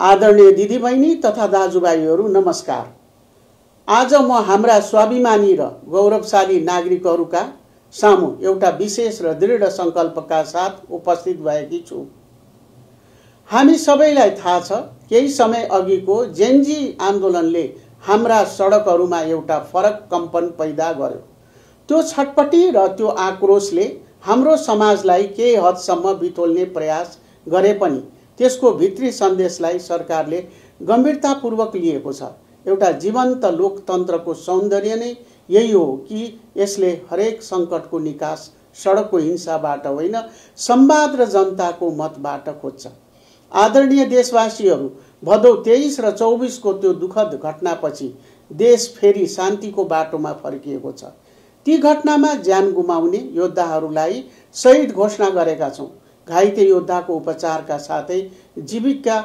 आदरणीय दिदीबहिनी तथा दाजुभाइहरू नमस्कार। आज म हाम्रा स्वाभिमानी र गौरवशाली नागरिकहरूका सामु एउटा विशेष र दृढ संकल्पका साथ उपस्थित भएकी छु। हामी सबैलाई थाहा छ, केही समय अघिको जेनजी आन्दोलनले हाम्रा सडकहरूमा एउटा फरक कम्पन पैदा गर्यो। त्यो छटपटी र त्यो आक्रोशले हाम्रो समाजलाई केही हदसम्म बिथोल्ने प्रयास गरे पनि त्यसको भित्री सन्देशलाई सरकारले गम्भीरतापूर्वक लिएको छ। एउटा जीवन्त लोकतन्त्रको सौन्दर्य नै यही हो कि यसले हरेक सङ्कटको निकास सडकको हिंसाबाट होइन, संवाद र जनताको मतबाट खोज्छ। आदरणीय देशवासीहरू, भदौ 23 र 24 को त्यो दुखद घटनापछि देश फेरि शान्तिको बाटोमा फर्किएको छ। ती घटनामा ज्यान गुमाउने योद्धाहरूलाई शहीद घोषणा गरेका छौँ। घाइते योद्धाको उपचारका साथै जीविका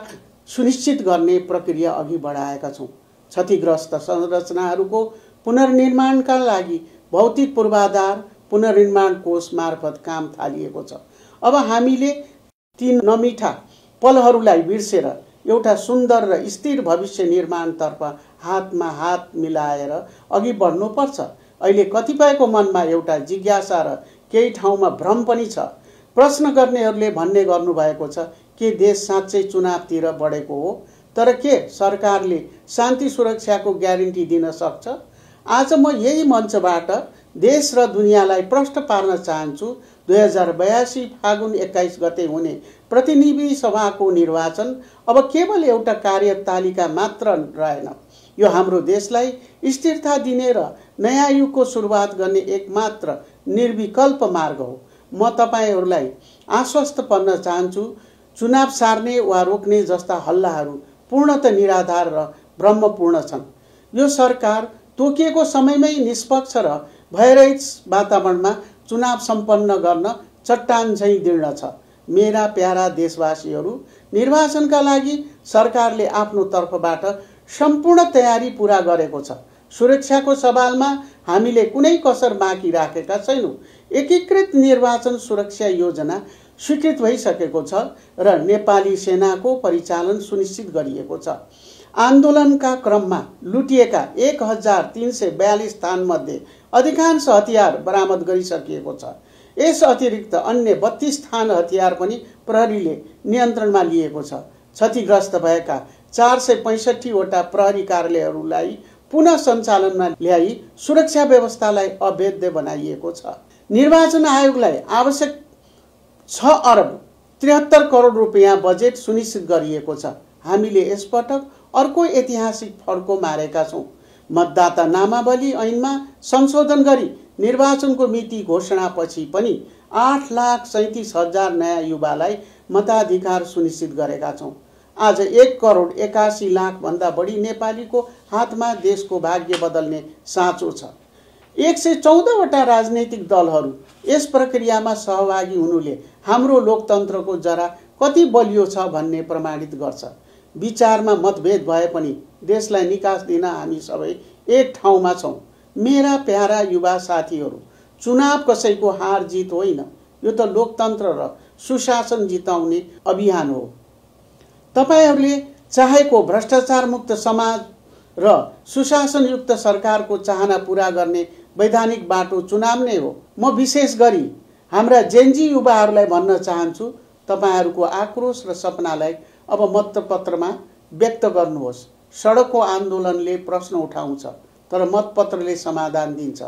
सुनिश्चित गर्ने प्रक्रिया अघि बढाएका छौँ। क्षतिग्रस्त संरचनाहरूको पुनर्निर्माणका लागि भौतिक पूर्वाधार पुनर्निर्माण कोष मार्फत काम थालिएको छ। अब हामीले ती नमिठा पलहरूलाई बिर्सेर एउटा सुन्दर र स्थिर भविष्य निर्माणतर्फ हातमा हात मिलाएर अघि बढ्नुपर्छ। अहिले कतिपयको मनमा एउटा जिज्ञासा र केही ठाउँमा भ्रम पनि छ। प्रश्न गर्नेहरूले भन्ने गर्नुभएको छ के देश साँच्चै चुनावतिर बढेको हो, तर के सरकारले शान्ति सुरक्षाको ग्यारेन्टी दिन सक्छ? आज म यही मञ्चबाट देश र दुनियाँलाई प्रश्न पार्न चाहन्छु। 2082 फागुन 21 गते हुने प्रतिनिधि सभाको निर्वाचन अब केवल एउटा कार्यतालिका मात्र रहेन। यो हाम्रो देशलाई स्थिरता दिने र नयाँ युगको सुरुवात गर्ने एकमात्र निर्विकल्प मार्ग हो। म तपाईहरूलाई आश्वस्त पार्न चाहन्छु, चुनाव सार्ने वा रोक्ने जस्ता हल्लाहरू पूर्णतः निराधार र भ्रमपूर्ण छन्। यो सरकार तोकिएको समयमै निष्पक्ष र भयरहित वातावरणमा चुनाव सम्पन्न गर्न चट्टान झैँ दृढ छ। मेरा प्यारा देशवासीहरू, निर्वाचनका लागि सरकारले आफ्नो तर्फबाट सम्पूर्ण तयारी पूरा गरेको छ। सुरक्षाको सवालमा हामीले कुनै कसर बाँकी राखेका छैनौँ। एकीकृत निर्वाचन सुरक्षा योजना स्वीकृत भइसकेको छ र नेपाली सेनाको परिचालन सुनिश्चित गरिएको छ। आन्दोलनका क्रममा लुटिएका 1342 स्थानमध्ये अधिकांश हतियार बरामद गरिसकिएको छ। यस अतिरिक्त अन्य 32 स्थान हतियार पनि प्रहरीले नियन्त्रणमा लिएको छ। क्षतिग्रस्त भएका 465 वटा प्रहरी कार्यालयहरूलाई पुनः सञ्चालनमा ल्याई सुरक्षा व्यवस्थालाई अभेद्य बनाइएको छ। निर्वाचन आयोगलाई आवश्यक 6 अरब 73 करोड रुपियाँ बजेट सुनिश्चित गरिएको छ। हामीले यसपटक अर्को ऐतिहासिक फड्को मारेका छौँ। मतदाता नामावली ऐनमा संशोधन गरी निर्वाचनको मिति घोषणापछि पनि 8,37,000 नयाँ युवालाई मताधिकार सुनिश्चित गरेका छौँ। आज 1,81,00,000 भन्दा बढी नेपालीको हातमा देशको भाग्य बदल्ने साँचो छ। 114 वटा राजनैतिक दलहरू यस प्रक्रियामा सहभागी हुनुले हाम्रो लोकतन्त्रको जरा कति बलियो छ भन्ने प्रमाणित गर्छ। विचारमा मतभेद भए पनि देशलाई निकास दिन हामी सबै एक ठाउँमा छौँ। मेरा प्यारा युवा साथीहरू, चुनाव कसैको हार जित होइन, यो त लोकतन्त्र र सुशासन जिताउने अभियान हो। तपाईहरूले चाहेको भ्रष्टाचार मुक्त समाज र सुशासनयुक्त सरकारको चाहना पूरा गर्ने वैधानिक बाटो चुनाव नै हो। म विशेष गरी हाम्रा जेनजी युवाहरूलाई भन्न चाहन्छु, तपाईहरूको आक्रोश र सपनालाई अब मतपत्रमा व्यक्त गर्नुहोस्। सडकको आन्दोलनले प्रश्न उठाउँछ, तर मतपत्रले समाधान दिन्छ।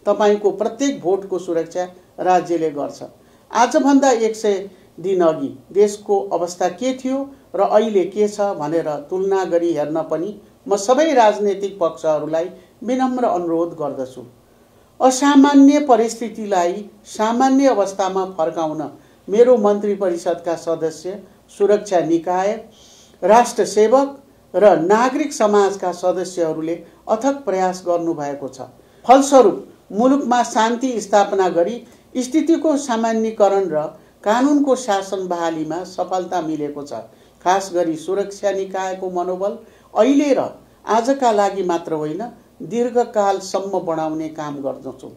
तपाईको प्रत्येक भोटको सुरक्षा राज्यले गर्छ। आजभन्दा 100 दिन अघि देशको अवस्था के थियो र अहिले के छ भनेर तुलना गरी हेर्न पनि म सबै राजनैतिक पक्षहरूलाई विनम्र अनुरोध गर्दछु। असामान्य परिस्थितिलाई सामान्य अवस्थामा फर्काउन मेरो मन्त्री परिषदका सदस्य, सुरक्षा निकाय, राष्ट्र सेवक र नागरिक समाजका सदस्यहरूले अथक प्रयास गर्नुभएको छ। फलस्वरूप मुलुकमा शान्ति स्थापना गरी स्थितिको सामान्यीकरण र कानुनको शासन बहालीमा सफलता मिलेको छ। खास गरी सुरक्षा निकायको मनोबल अहिले र आजका लागि मात्र होइन, दीर्घकालसम्म बढाउने काम गर्दछौँ।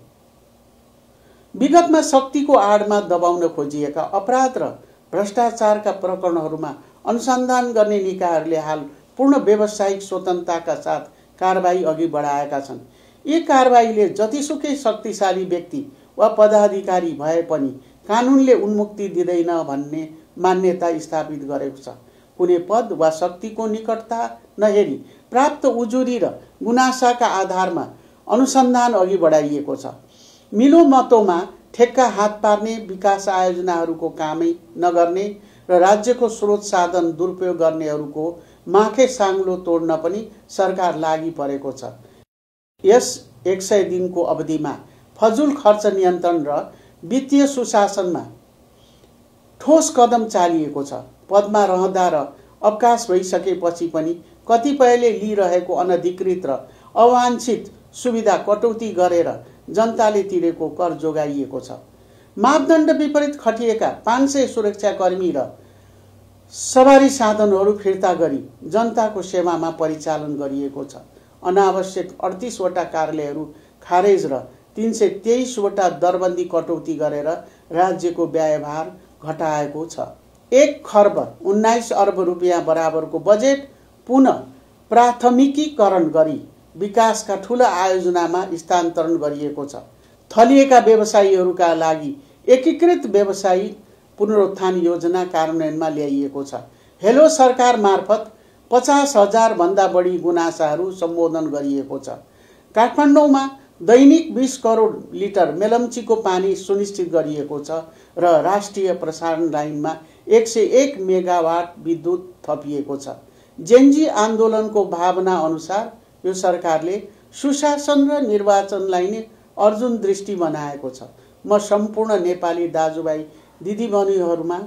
विगतमा शक्तिको आडमा दबाउन खोजिएका अपराध र भ्रष्टाचारका प्रकरणहरूमा अनुसन्धान गर्ने निकायहरूले हाल पूर्ण व्यावसायिक स्वतन्त्रताका साथ कारबाही अघि बढाएका छन्। यी कारबाहीले जतिसुकै शक्तिशाली व्यक्ति वा पदाधिकारी भए पनि कानुनले उन्मुक्ति दिँदैन भन्ने मान्यता स्थापित गरेको छ। कुनै पद वा शक्तिको निकटता नहेरी प्राप्त उजुरी र गुनासाका आधारमा अनुसन्धान अघि बढाइएको छ। मिलोमतोमा ठेक्का हात पार्ने, विकास आयोजनाहरूको कामै नगर्ने र राज्यको स्रोत साधन दुरुपयोग गर्नेहरूको माखे साङ्लो तोड्न पनि सरकार लागि परेको छ। यस 100 दिनको अवधिमा फजुल खर्च नियन्त्रण र वित्तीय सुशासनमा ठोस कदम चालिएको छ। पदमा रहँदा र अवकाश भइसकेपछि पनि कतिपयले लिइरहेको अनधिकृत र अवाञ्छित सुविधा कटौती गरेर जनताले तिरेको कर जोगाइएको छ। मापदण्ड विपरीत खटिएका 500 सुरक्षाकर्मी र सवारी साधनहरू फिर्ता गरी जनताको सेवामा परिचालन गरिएको छ। अनावश्यक 38 वटा कार्यालयहरू खारेज र 323 वटा दरबन्दी कटौती गरेर राज्यको व्ययभार घटाएको छ। 1 खर्ब 19 अर्ब रुपियाँ बराबरको बजेट पुनः प्राथमिकीकरण गरी विकासका ठूला आयोजनामा स्थानान्तरण गरिएको छ। थलिएका व्यवसायीहरूका लागि एकीकृत व्यवसायी पुनरुत्थान योजना कार्यान्वयनमा ल्याइएको छ। हेलो सरकार मार्फत 50,000 भन्दा बढी गुनासाहरू सम्बोधन गरिएको छ। काठमाडौँमा दैनिक 20 करोड लिटर मेलम्चीको पानी सुनिश्चित गरिएको छ र राष्ट्रिय प्रसारण लाइनमा 101 मेगावाट विद्युत थपिएको छ। जेनजी आन्दोलनको भावना अनुसार यो सरकारले सुशासन र निर्वाचनलाई नै अर्जुन दृष्टि बनाएको छ। म सम्पूर्ण नेपाली दाजुभाइ दिदीबहिनीहरूमा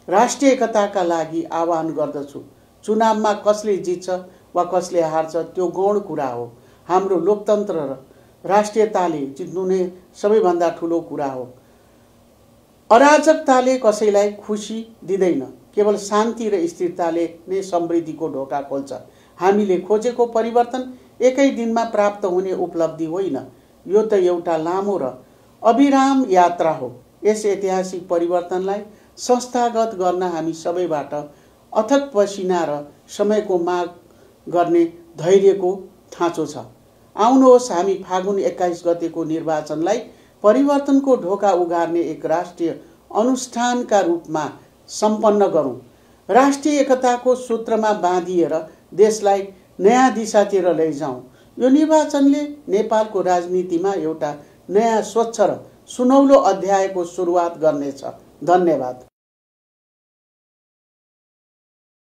राष्ट्रिय एकताका लागि आह्वान गर्दछु। चुनावमा कसले जित्छ वा कसले हार्छ त्यो गौण कुरा हो। हाम्रो लोकतन्त्र र राष्ट्रियताले जित्नु नै सबैभन्दा ठुलो कुरा हो। अराजकताले कसैलाई खुसी दिँदैन, केवल शान्ति र स्थिरताले नै समृद्धिको ढोका खोल्छ। हामीले खोजेको परिवर्तन एकै दिनमा प्राप्त हुने उपलब्धि होइन, यो त एउटा लामो र अविराम यात्रा हो। यस ऐतिहासिक परिवर्तनलाई संस्थागत गर्न हामी सबैबाट अथक पसिना र समयको माग गर्ने धैर्यको खाँचो छ। आउनुहोस् हामी फागुन 21 गतेको निर्वाचनलाई परिवर्तनको ढोका उघार्ने एक राष्ट्रिय अनुष्ठानका रूपमा सम्पन्न गरौँ। राष्ट्रिय एकताको सूत्रमा बाँधिएर देशलाई नयाँ दिशातिर लैजाउँ। यो निर्वाचनले नेपालको राजनीतिमा एउटा नयाँ स्वच्छ र सुनौलो अध्यायको सुरुवात गर्नेछ। धन्यवाद।